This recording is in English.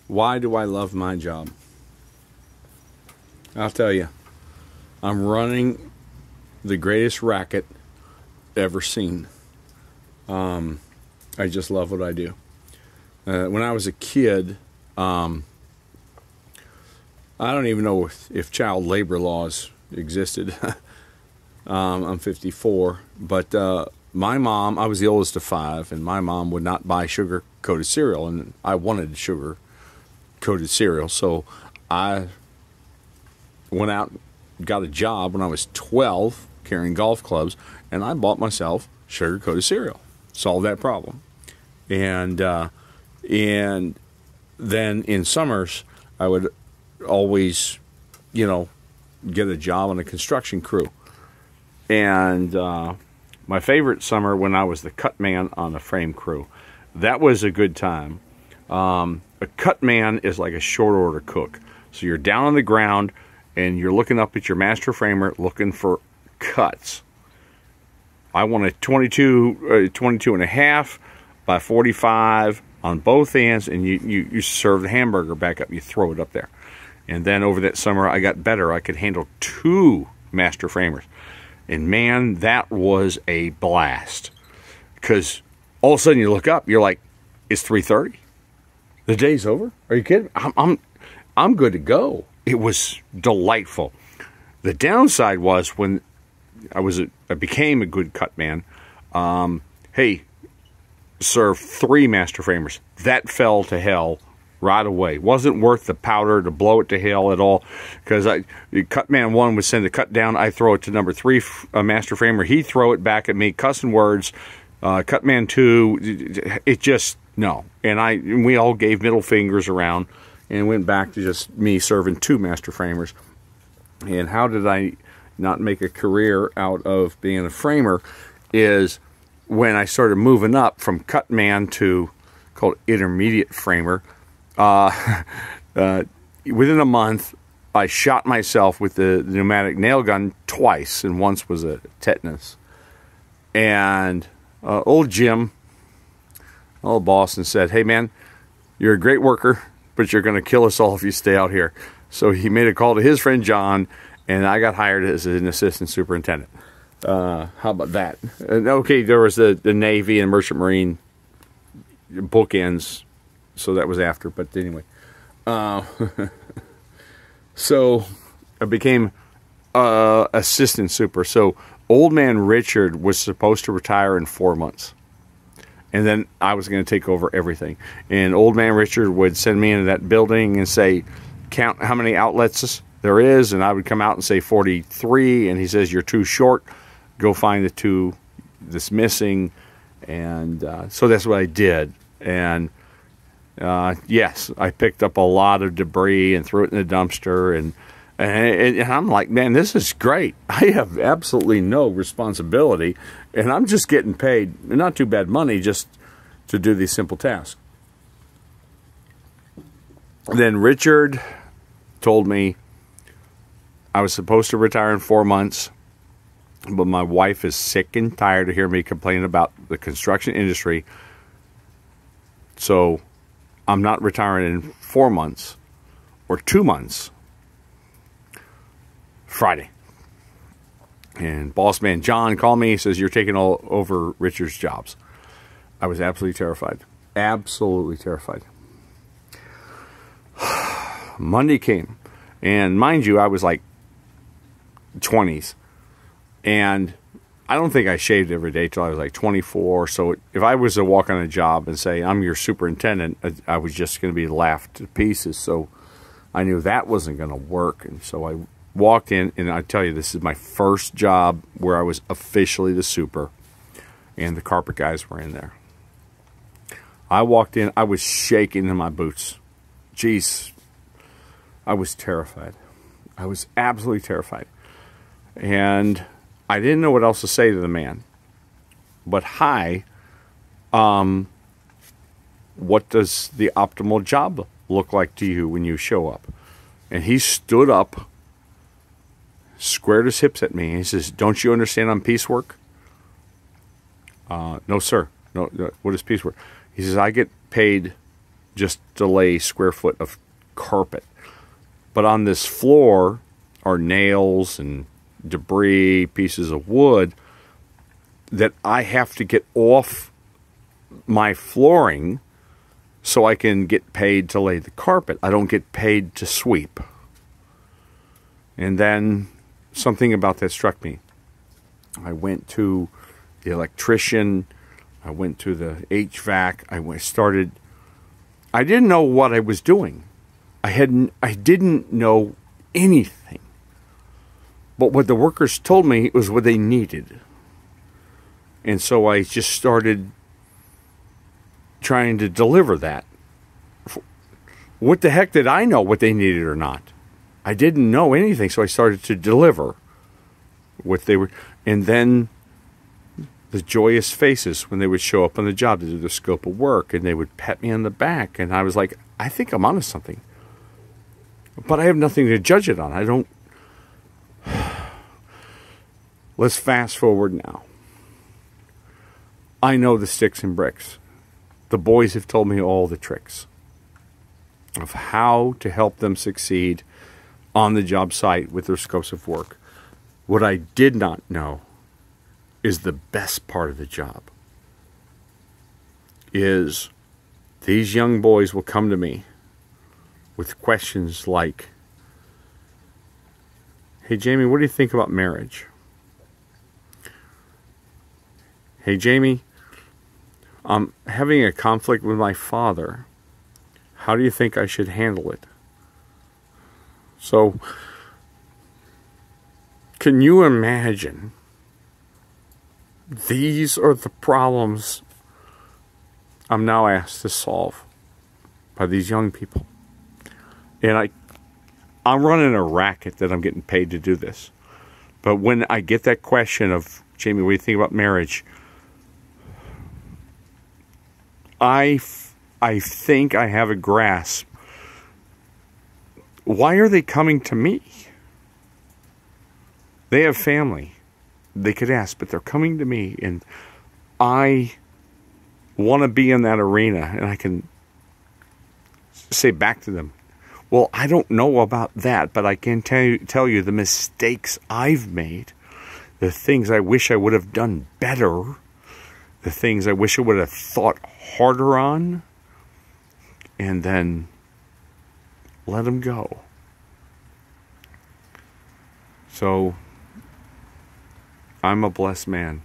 Why do I love my job? I'll tell you. I'm running the greatest racket ever seen. I just love what I do. When I was a kid, I don't even know if child labor laws existed. I'm 54, but my mom, I was the oldest of 5, and my mom would not buy sugar-coated cereal, and I wanted sugar-coated cereal, so I went out and got a job when I was 12 carrying golf clubs, and I bought myself sugar-coated cereal. Solved that problem. And then in summers, I would always, get a job on a construction crew. And my favorite summer when I was the cut man on the frame crew. That was a good time. A cut man is like a short order cook. So you're down on the ground and you're looking up at your master framer looking for cuts. I want a 22 and a half by 45 on both ends, and you serve the hamburger back up. You throw it up there. And then over that summer, I got better. I could handle 2 master framers. And man, that was a blast. Because all of a sudden you look up, you're like, it's 3:30. The day's over? Are you kidding? I'm good to go. It was delightful. The downside was when I became a good cut man. Hey, serve 3 master framers. That fell to hell right away. Wasn't worth the powder to blow it to hell at all, because cut man 1 would send a cut down. I throw it to number 3 master framer. He throw it back at me, cussing words. Cut man 2, it just no. And we all gave middle fingers around and went back to just me serving 2 master framers. And how did I not make a career out of being a framer? Is when I started moving up from cut man to called intermediate framer. Within a month, I shot myself with the pneumatic nail gun twice, and once was a tetanus. And old Jim, old Boston, said, "Hey man, you're a great worker, but you're going to kill us all if you stay out here." So he made a call to his friend John, and I got hired as an assistant superintendent. How about that? Okay, there was the Navy and Merchant Marine bookends, so that was after. But anyway, so I became assistant super. So old man Richard was supposed to retire in 4 months, and then I was going to take over everything. And old man Richard would send me into that building and say, count how many outlets there is, and I would come out and say 43, and he says, "You're too short. Go find the 2 that's missing." And so that's what I did. And yes, I picked up a lot of debris and threw it in the dumpster, and I'm like, man, this is great. I have absolutely no responsibility, and I'm just getting paid not too bad money just to do these simple tasks. Then Richard told me I was supposed to retire in 4 months, but my wife is sick and tired of hearing me complain about the construction industry. So I'm not retiring in 4 months or 2 months. Friday. And boss man John called me. He says, "You're taking all over Richard's jobs." I was absolutely terrified. Absolutely terrified. Monday came. And mind you, I was like 20s. And I don't think I shaved every day till I was like 24. So if I was to walk on a job and say, "I'm your superintendent," I was just going to be laughed to pieces. So I knew that wasn't going to work. And so I walked in, and I tell you, this is my first job where I was officially the super. And the carpet guys were in there. I walked in, I was shaking in my boots. Jeez, I was terrified. I was absolutely terrified. And I didn't know what else to say to the man. But hi, what does the optimal job look like to you when you show up? And he stood up, squared his hips at me, and he says, "Don't you understand I'm piecework?" No, sir. No, what is piecework? He says, "I get paid just to lay square foot of carpet. But on this floor are nails and debris, pieces of wood that I have to get off my flooring so I can get paid to lay the carpet. I don't get paid to sweep. And then something about that struck me. I went to the electrician. I went to the HVAC. I didn't know what I was doing. I didn't know anything. But what the workers told me was what they needed. And so I just started trying to deliver that. What the heck did I know what they needed or not? I didn't know anything, so I started to deliver what they were. And then the joyous faces when they would show up on the job to do the scope of work, and they would pat me on the back, and I was like, I think I'm onto something. But I have nothing to judge it on. I don't. Let's fast forward now. I know the sticks and bricks. The boys have told me all the tricks of how to help them succeed on the job site with their scopes of work. What I did not know is the best part of the job. Is these young boys will come to me with questions like, hey Jamie, what do you think about marriage? Hey Jamie, I'm having a conflict with my father. How do you think I should handle it? So, can you imagine? These are the problems I'm now asked to solve by these young people. And I'm running a racket that I'm getting paid to do this. But when I get that question of, Jamie, what do you think about marriage? I think I have a grasp. Why are they coming to me? They have family. They could ask, but they're coming to me, and I want to be in that arena, and I can say back to them, well, I don't know about that, but I can tell you the mistakes I've made, the things I wish I would have done better, the things I wish I would have thought harder on, and then let them go. So, I'm a blessed man.